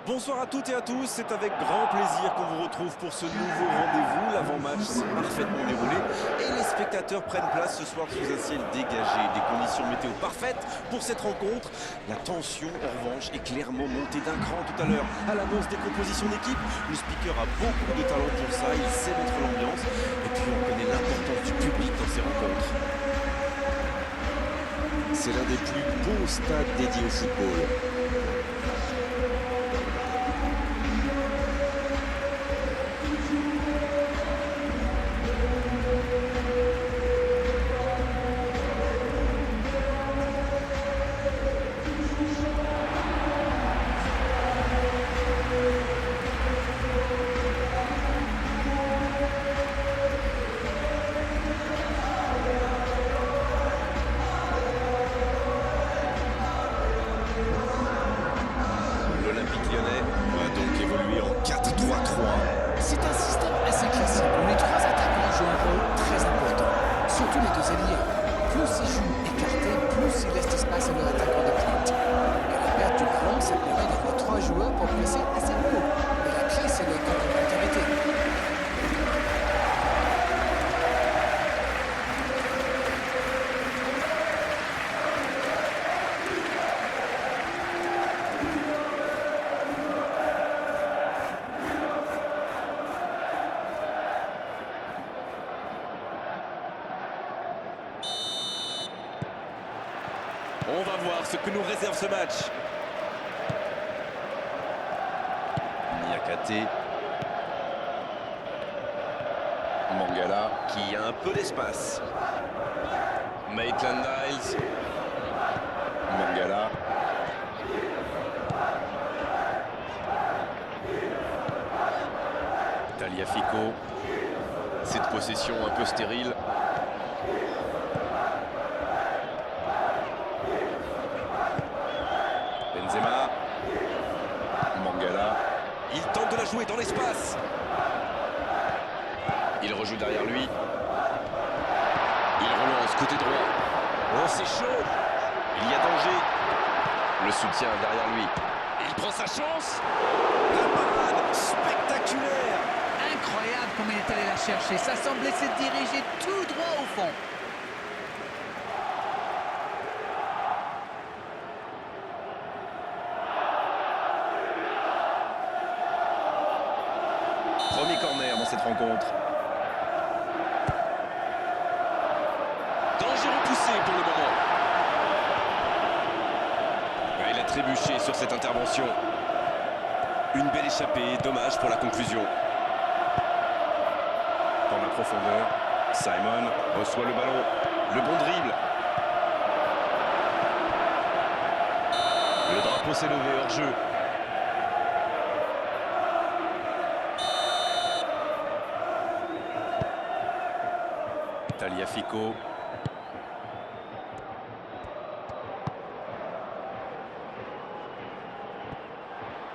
Bonsoir à toutes et à tous, c'est avec grand plaisir qu'on vous retrouve pour ce nouveau rendez-vous. L'avant-match s'est parfaitement déroulé et les spectateurs prennent place ce soir sous un ciel dégagé. Des conditions météo parfaites pour cette rencontre. La tension, en revanche, est clairement montée d'un cran tout à l'heure. À l'annonce des compositions d'équipe, le speaker a beaucoup de talent pour ça, il sait mettre l'ambiance. Et puis on connaît l'importance du public dans ces rencontres. C'est l'un des plus beaux stades dédiés au football. C'est un système assez classique où les trois attaquants jouent un rôle très important, surtout les deux ailiers. Plus ils jouent écartés, plus ils laissent espace à leur attaquant de pointe. Et la perte du ballon, ça permet d'avoir trois joueurs pour presser assez haut. Mais la clé, c'est les complémentarités. On va voir ce que nous réserve ce match. Niakate. Mangala qui a un peu d'espace. Maitland-Niles. Mangala. Taliafico. Cette possession un peu stérile. Benzema. Mangala. Il tente de la jouer dans l'espace. Il rejoue derrière lui. Il relance côté droit. Oh, c'est chaud. Il y a danger. Le soutien derrière lui. Il prend sa chance. La parade spectaculaire. Incroyable comme il est allé la chercher. Ça semblait se diriger tout droit au fond. Premier corner dans cette rencontre. Danger repoussé pour le moment. Il a trébuché sur cette intervention. Une belle échappée, dommage pour la conclusion. Dans la profondeur, Simon reçoit le ballon. Le bon dribble. Le drapeau s'est levé hors jeu. Taliafico.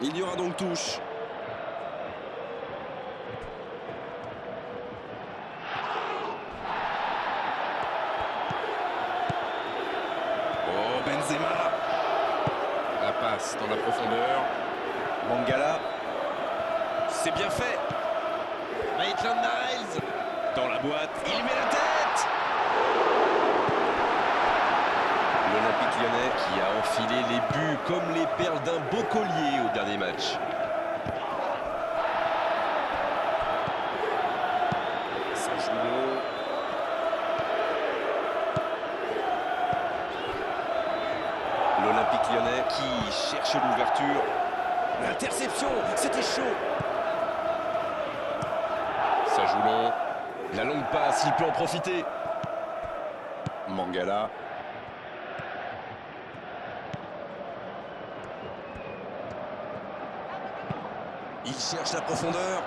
Il y aura donc touche. Oh, Benzema. La passe dans la profondeur. Mangala. C'est bien fait. Maitland-Niles. Dans la boîte. Il met la tête. L'Olympique Lyonnais qui a enfilé les buts comme les perles d'un beau collier au dernier match. Ça joue long. L'Olympique Lyonnais qui cherche l'ouverture. L'interception, c'était chaud. Ça joue long. La longue passe, il peut en profiter. Mangala. Il cherche la profondeur.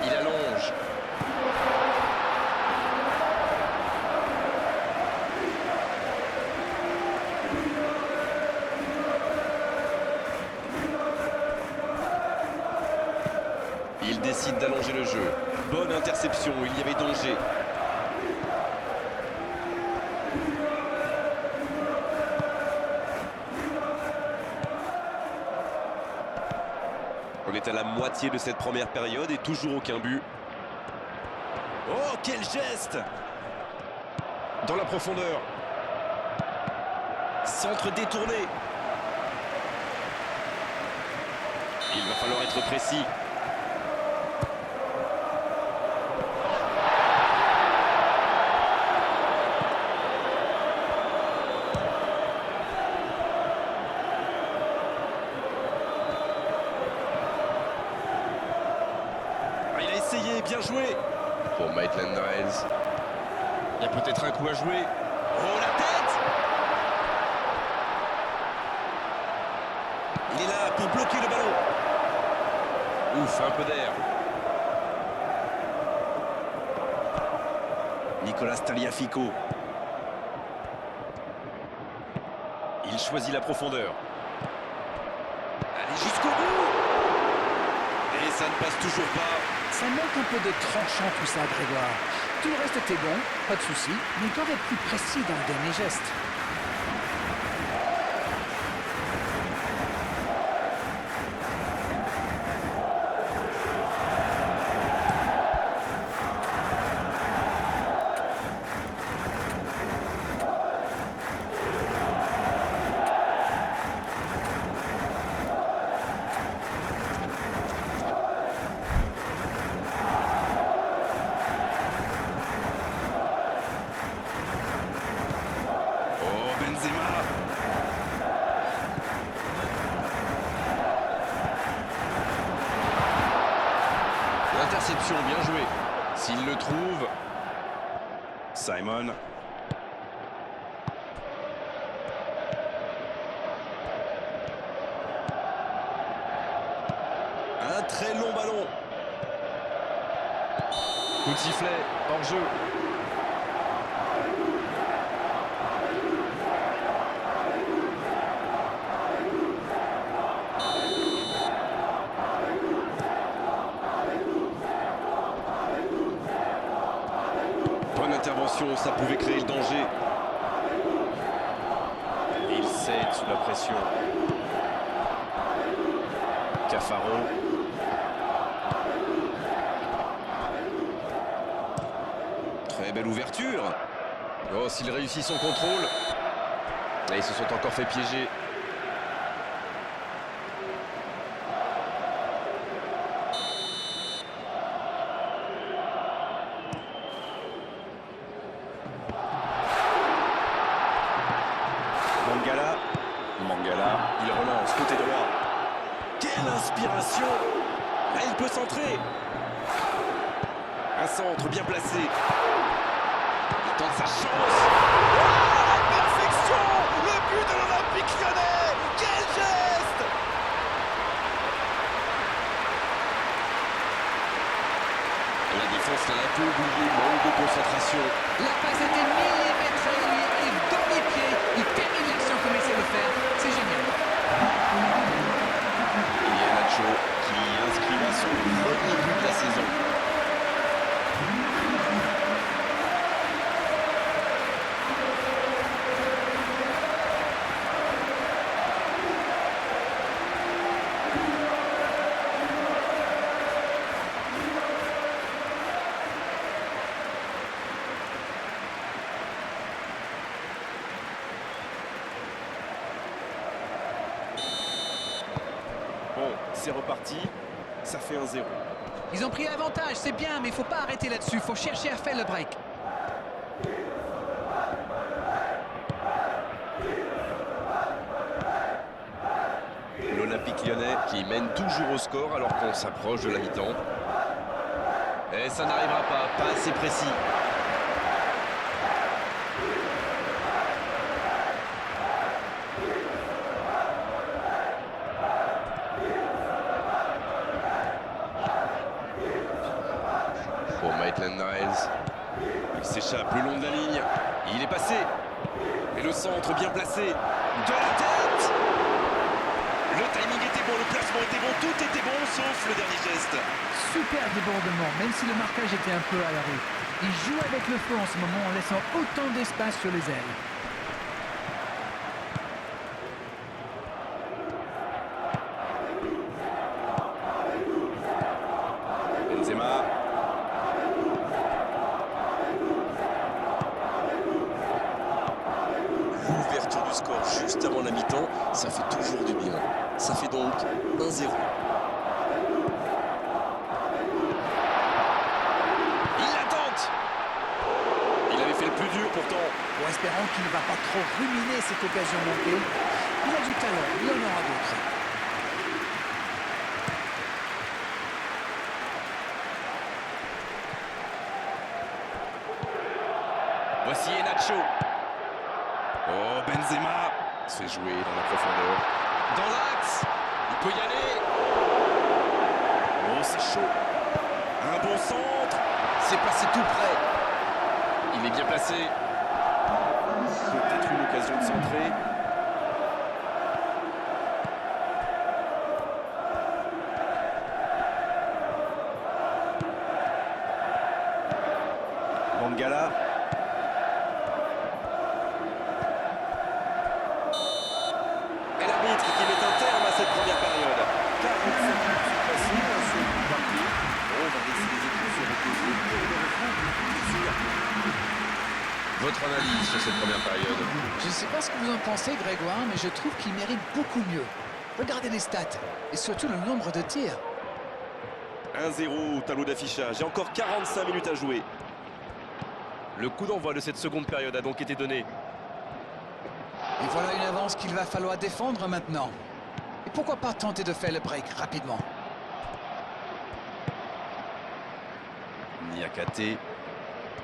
Il allonge. Il décide d'allonger le jeu. Bonne interception, il y avait danger. On est à la moitié de cette première période et toujours aucun but. Oh, quel geste! Dans la profondeur. Centre détourné. Il va falloir être précis. Il a essayé, bien joué. Pour Maitland Niles. Il y a peut-être un coup à jouer. Oh, la tête! Il est là pour bloquer le ballon. Ouf, un peu d'air. Nicolas Tagliafico. Il choisit la profondeur. Allez jusqu'au bout. Et ça ne passe toujours pas. Ça manque un peu de tranchant tout ça, Grégoire. Tout le reste était bon, pas de souci, mais il doit être plus précis dans le dernier geste. Interception, bien joué. S'il le trouve, Simon. Un très long ballon. Coup de sifflet, hors jeu. Bonne intervention, ça pouvait créer le danger. Il cède sous la pression. Cafaro. Très belle ouverture. Oh, s'il réussit son contrôle. Et ils se sont encore fait piéger. Mangala, il relance côté droit. Quelle inspiration! Là, il peut centrer. Un centre bien placé. Il tente sa chance. Oh, la perfection! Le but de l'Olympique Lyonnais! Quel geste! La défense l'a un peu oublié, manque de concentration. La passe était millimétrée, il arrive dans les pieds, il termine l'action comme il sait le faire, c'est génial. Il y a Nacho qui inscrit son premier but de la saison. Bon, c'est reparti, ça fait 1-0. Ils ont pris l'avantage, c'est bien, mais il faut pas arrêter là-dessus, il faut chercher à faire le break. L'Olympique Lyonnais qui mène toujours au score alors qu'on s'approche de la mi-temps. Et ça n'arrivera pas assez précis. Pour Maitland Niles. Il s'échappe le long de la ligne. Il est passé. Et le centre bien placé. De la tête! Le timing était bon, le placement était bon, tout était bon, sauf le dernier geste. Super débordement, même si le marquage était un peu à la rue. Il joue avec le feu en ce moment en laissant autant d'espace sur les ailes. Benzema. L'ouverture du score juste avant la mi-temps, ça fait toujours du bien. Ça fait donc 1-0. Il la tente. Il avait fait le plus dur pourtant. En espérant qu'il ne va pas trop ruminer cette occasion manquée. Il a du talent, il en aura d'autres. Voici Nacho. Oh, Benzema se fait jouer dans la profondeur. Dans l'axe. Il peut y aller. Oh, c'est chaud. Un bon centre. C'est passé tout près. Il est bien placé. Peut-être une occasion de centrer. Mangala. Et l'arbitre qui met un terme à cette première période. 45 minutes sont passées, un seul but marqué. On va laisser les équipes se reposer pour le reprendre le plus sûr. Votre analyse sur cette première période? Je ne sais pas ce que vous en pensez, Grégoire, mais je trouve qu'il mérite beaucoup mieux. Regardez les stats, et surtout le nombre de tirs. 1-0 au tableau d'affichage. Et encore 45 minutes à jouer. Le coup d'envoi de cette seconde période a donc été donné. Et voilà une avance qu'il va falloir défendre maintenant. Et pourquoi pas tenter de faire le break rapidement? Niakate,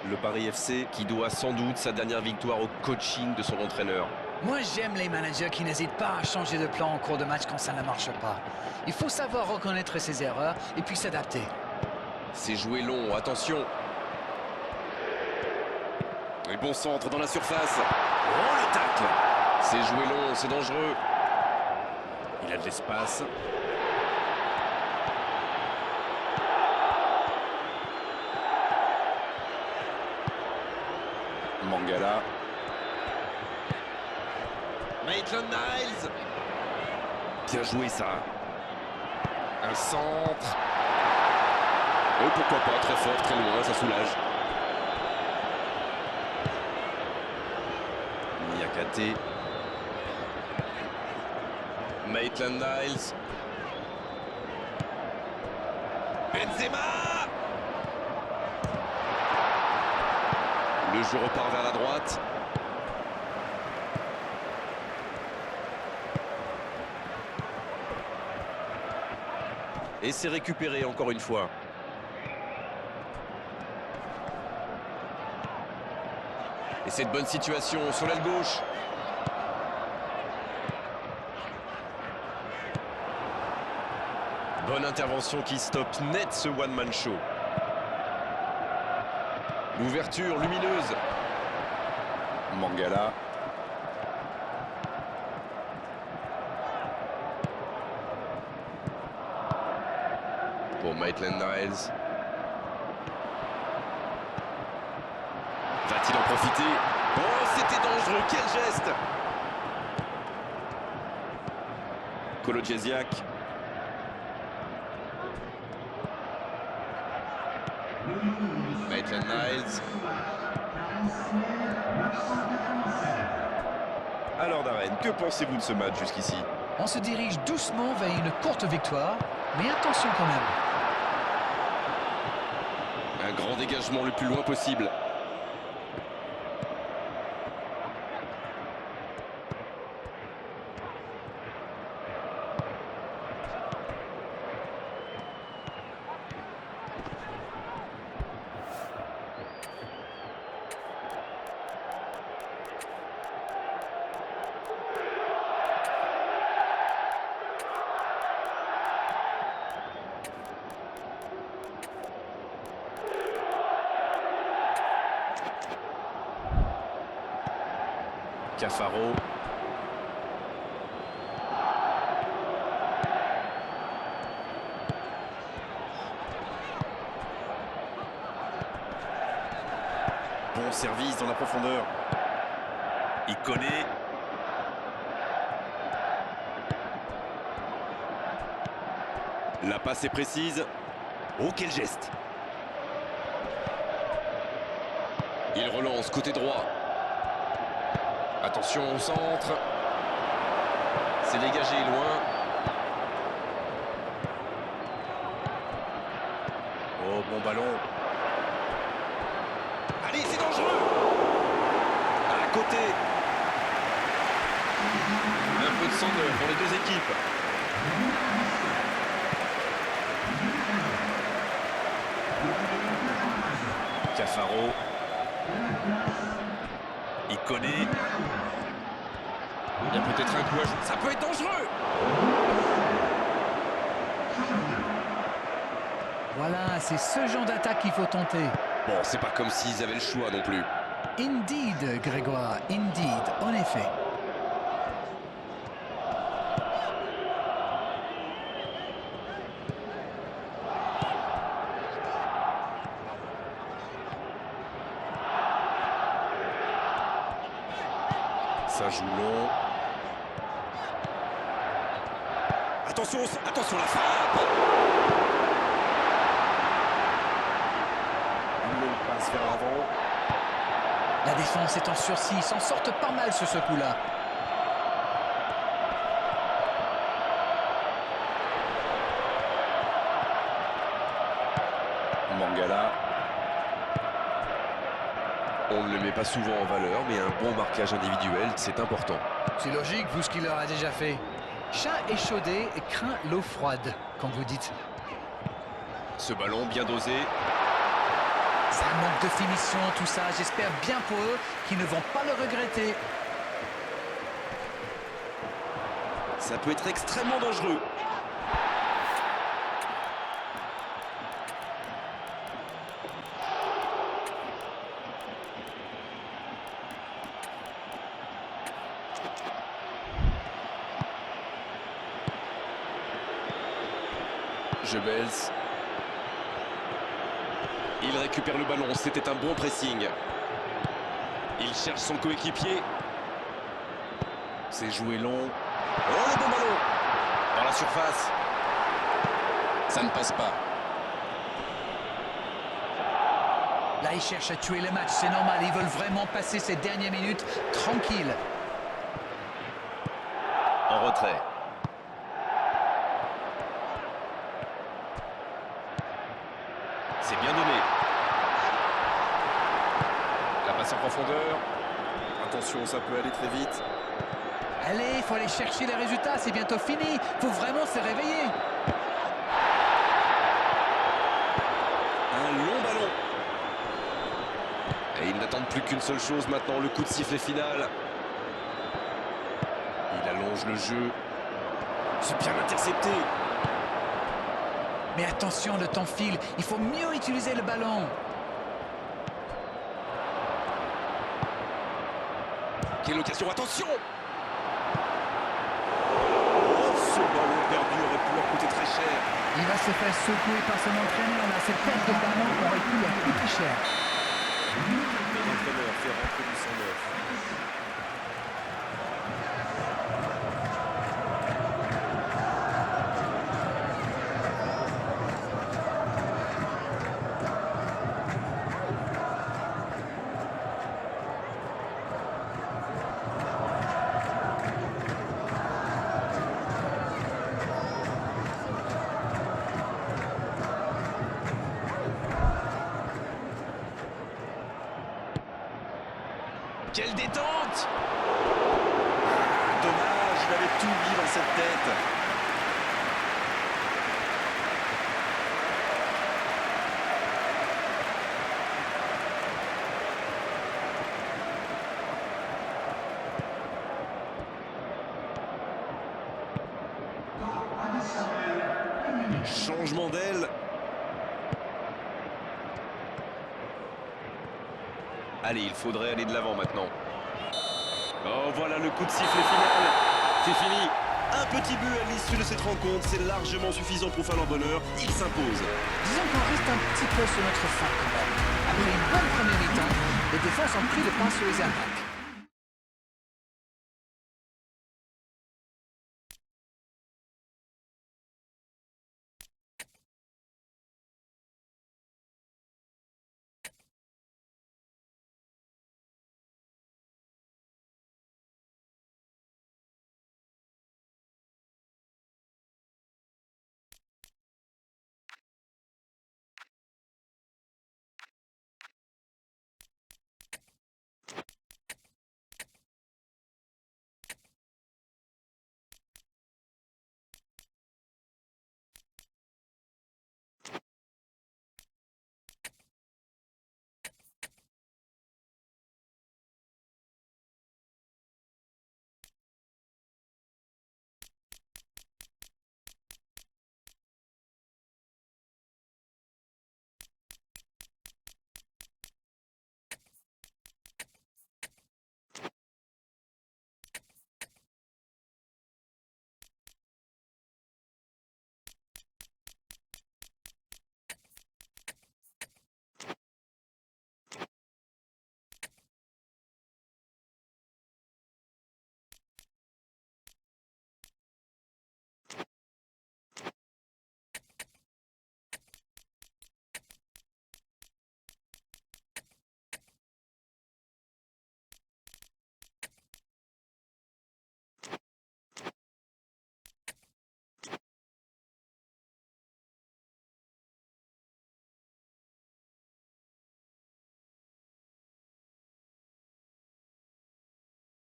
le Paris FC qui doit sans doute sa dernière victoire au coaching de son entraîneur. Moi, j'aime les managers qui n'hésitent pas à changer de plan en cours de match quand ça ne marche pas. Il faut savoir reconnaître ses erreurs et puis s'adapter. C'est joué long, attention. Et bon centre dans la surface. Oh, le tacle. C'est joué long, c'est dangereux. Il a de l'espace. Mangala. Maitland-Niles. Bien joué ça. Un centre. Oh, pourquoi pas, très fort, très loin, ça soulage. Niakate. Maitland-Niles. Benzema. Le jeu repart vers la droite. Et c'est récupéré encore une fois. Et cette bonne situation sur l'aile gauche. Bonne intervention qui stoppe net ce one-man show. L'ouverture lumineuse. Mangala. Pour Maitland-Niles. Va-t-il en profiter? Oh, c'était dangereux, quel geste! Kolo-Djesiak. Maitland-Niles. Alors Darren, que pensez-vous de ce match jusqu'ici? On se dirige doucement vers une courte victoire, mais attention quand même. Un grand dégagement le plus loin possible. Cafaro. service dans la profondeur. Il connaît. La passe est précise. Oh, quel geste! Il relance côté droit. Attention au centre. C'est dégagé loin. Oh, bon ballon. Allez, c'est dangereux! À côté. Un peu de sang neuf pour les deux équipes. Cafaro. Il connaît. Il y a peut-être un coup à jouer. Ça peut être dangereux! Voilà, c'est ce genre d'attaque qu'il faut tenter. Bon, c'est pas comme s'ils avaient le choix non plus. Indeed, Grégoire, indeed, en effet. Ça joue long. Attention, attention la frappe! Une longue passe vers l'avant. La défense est en sursis, ils s'en sortent pas mal sur ce coup-là. Mangala. On ne le met pas souvent en valeur, mais un bon marquage individuel, c'est important. C'est logique, vu ce qu'il leur a déjà fait. Chat échaudé et craint l'eau froide, comme vous dites. Ce ballon bien dosé. Ça manque de finition, tout ça. J'espère bien pour eux qu'ils ne vont pas le regretter. Ça peut être extrêmement dangereux. Jebels. Il récupère le ballon, c'était un bon pressing. Il cherche son coéquipier. C'est joué long. Oh, le bon ballon! Dans la surface. Ça ne passe pas. Là, ils cherchent à tuer le match, c'est normal. Ils veulent vraiment passer ces dernières minutes tranquilles. En retrait. C'est bien donné. La passe en profondeur. Attention, ça peut aller très vite. Allez, il faut aller chercher les résultats, c'est bientôt fini. Il faut vraiment se réveiller. Un long ballon. Et ils n'attendent plus qu'une seule chose maintenant, le coup de sifflet final. Il allonge le jeu. C'est bien intercepté. Mais attention, le temps file. Il faut mieux utiliser le ballon. Quelle occasion, attention! Oh, ce ballon perdu aurait pu leur coûter très cher. Il va se faire secouer par son entraîneur. Là, cette perte de ballon aurait pu leur coûter cher. L'entraîneur fait rentrer du sang neuf. Quelle détente! Dommage, il avait tout mis dans cette tête. Changement d'aile. Allez, il faudrait aller de l'avant maintenant. Oh, voilà le coup de sifflet final. C'est fini. Un petit but à l'issue de cette rencontre, c'est largement suffisant pour faire leur bonheur. Ils s'imposent. Disons qu'on reste un petit peu sur notre faim quand même. Après une bonne première mi-temps, les défenses ont pris le pas sur les attaques.